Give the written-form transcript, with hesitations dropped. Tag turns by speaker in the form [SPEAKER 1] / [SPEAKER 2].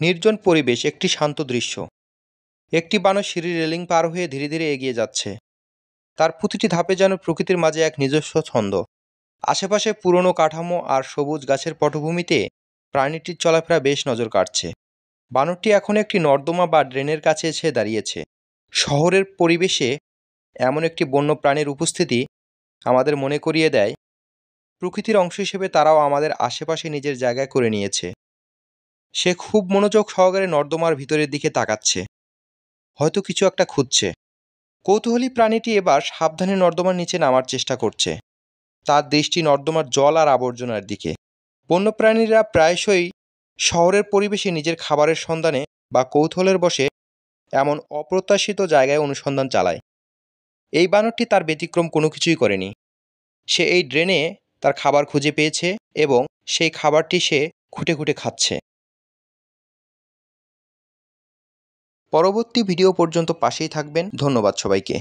[SPEAKER 1] নির্জন পরিবেশ, একটি শান্ত দৃশ্য। একটি বানর সিঁড়ির রেলিং পার হয়ে ধীরে ধীরে এগিয়ে যাচ্ছে। তার প্রতিটি ধাপে যেন প্রকৃতির মাঝে এক নিজস্ব ছন্দ। আশেপাশে পুরনো কাঠামো আর সবুজ গাছের পটভূমিতে প্রাণীটির চলাফেরা বেশ নজর কাটছে। বানরটি এখন একটি নর্দমা বা ড্রেনের কাছে এসে দাঁড়িয়েছে। শহরের পরিবেশে এমন একটি বন্য প্রাণীর উপস্থিতি আমাদের মনে করিয়ে দেয় প্রকৃতির অংশ হিসেবে তারাও আমাদের আশেপাশে নিজের জায়গায় করে নিয়েছে। সে খুব মনোযোগ সহকারে নর্দমার ভিতরের দিকে তাকাচ্ছে, হয়তো কিছু একটা খুঁজছে। কৌতূহলী প্রাণীটি এবার সাবধানে নর্দমার নিচে নামার চেষ্টা করছে, তার দৃষ্টি নর্দমার জল আর আবর্জনার দিকে। বন্যপ্রাণীরা প্রায়শই শহরের পরিবেশে নিজের খাবারের সন্ধানে বা কৌতূহলের বশে এমন অপ্রত্যাশিত জায়গায় অনুসন্ধান চালায়। এই বানরটি তার ব্যতিক্রম কোনো কিছুই করেনি। সে এই ড্রেনে তার খাবার খুঁজে পেয়েছে এবং সেই খাবারটি সে খুঁটে খুঁটে খাচ্ছে। পরবর্তী ভিডিও পর্যন্ত পাশেই থাকবেন। ধন্যবাদ সবাইকে।